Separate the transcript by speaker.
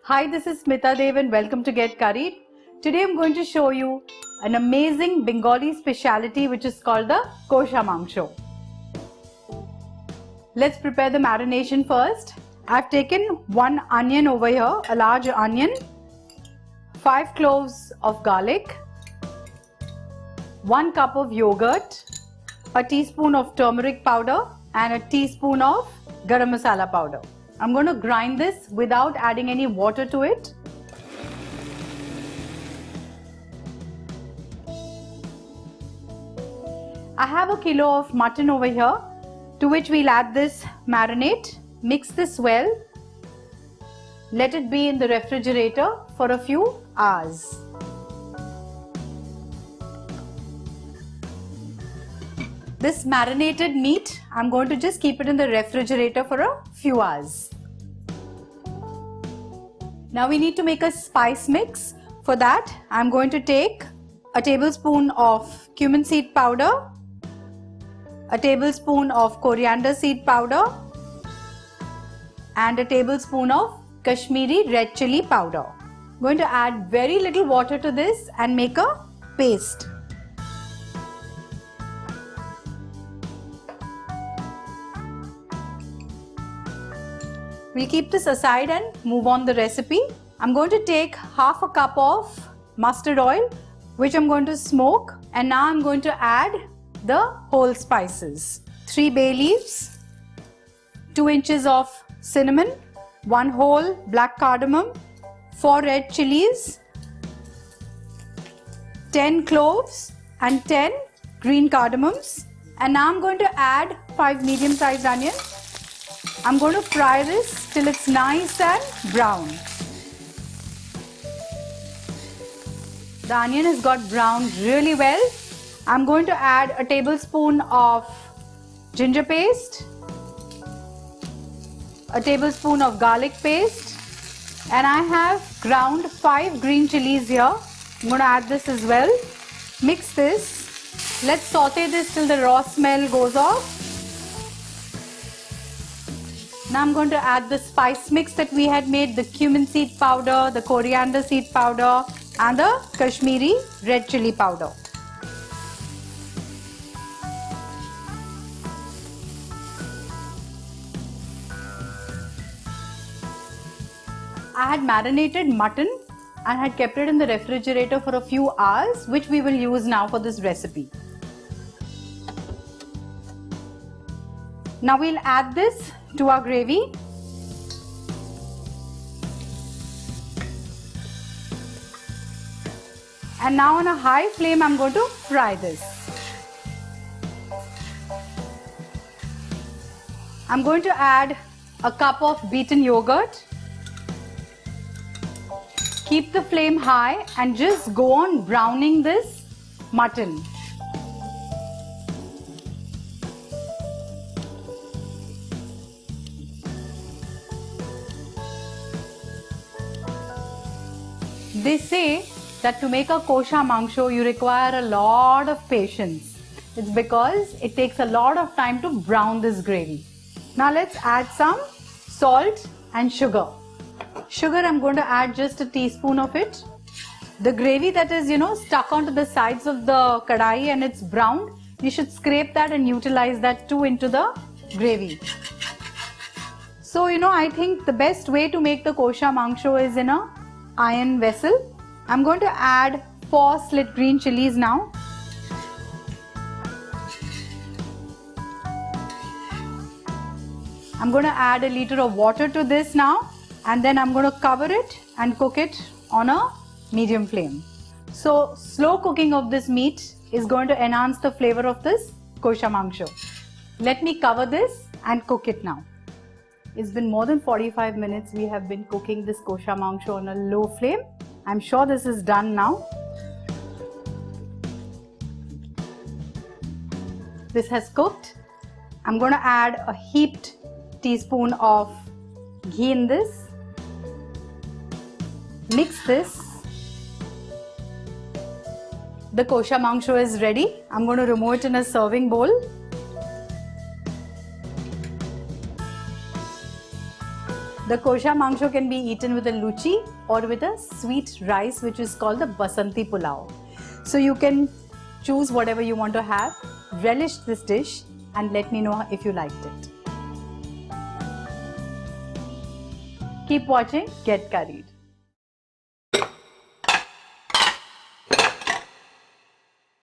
Speaker 1: Hi, this is Smita Deo and welcome to Get Curried. Today I'm going to show you an amazing Bengali speciality which is called the Kosha Mangsho. Let's prepare the marination first. I've taken one onion over here, a large onion, 5 cloves of garlic, 1 cup of yogurt, a teaspoon of turmeric powder and a teaspoon of Garam Masala powder. I'm going to grind this without adding any water to it. I have a kilo of mutton over here, to which we'll add this marinade. Mix this well. Let it be in the refrigerator for a few hours. This marinated meat, I'm going to just keep it in the refrigerator for a few hours. Now we need to make a spice mix. For that, I'm going to take a tablespoon of Cumin Seed Powder, a tablespoon of Coriander Seed Powder, and a tablespoon of Kashmiri Red Chilli Powder. I'm going to add very little water to this and make a paste. We'll keep this aside and move on the recipe. I'm going to take half a cup of mustard oil, which I'm going to smoke, and now I'm going to add the whole spices. 3 bay leaves, 2 inches of cinnamon, 1 whole black cardamom, 4 red chilies, 10 cloves and 10 green cardamoms. And now I'm going to add 5 medium-sized onions. I'm going to fry this till it's nice and brown. The onion has got browned really well. I'm going to add a tablespoon of ginger paste, a tablespoon of garlic paste, and I have ground 5 green chilies here. I'm going to add this as well. Mix this. Let's saute this till the raw smell goes off. Now I'm going to add the spice mix that we had made, the cumin seed powder, the coriander seed powder and the Kashmiri Red Chilli Powder. I had marinated mutton and had kept it in the refrigerator for a few hours, which we will use now for this recipe. Now we'll add this to our gravy. And now on a high flame I'm going to fry this. I'm going to add a cup of beaten yogurt. Keep the flame high and just go on browning this mutton. They say that to make a Kosha Mangsho you require a lot of patience. It's because it takes a lot of time to brown this gravy. Now let's add some salt and sugar. Sugar, I'm going to add just a teaspoon of it. The gravy that is, stuck onto the sides of the kadai and it's browned, you should scrape that and utilize that too into the gravy. So, I think the best way to make the Kosha Mangsho is in a iron vessel. I'm going to add 4 slit green chilies now. I'm going to add a liter of water to this now, and then I'm going to cover it and cook it on a medium flame. So slow cooking of this meat is going to enhance the flavor of this Kosha Mangsho. Let me cover this and cook it now. It's been more than 45 minutes we have been cooking this Kosha Mangsho on a low flame. I'm sure this is done now. This has cooked. I'm going to add a heaped teaspoon of ghee in this. Mix this. The Kosha Mangsho is ready. I'm going to remove it in a serving bowl. The Kosha Mangsho can be eaten with a luchi or with a sweet rice which is called the Basanti pulao. So you can choose whatever you want to have, relish this dish and let me know if you liked it. Keep watching Get Curried.